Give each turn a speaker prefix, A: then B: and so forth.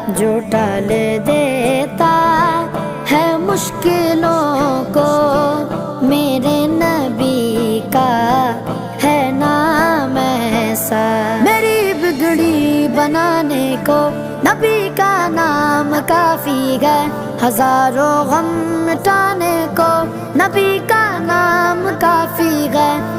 A: जो टाल देता है मुश्किलों को। मेरे नबी का है नाम ऐसा। मेरी बिगड़ी बनाने को नबी का नाम काफी है। हजारों गम मिटाने को नबी का नाम काफी है।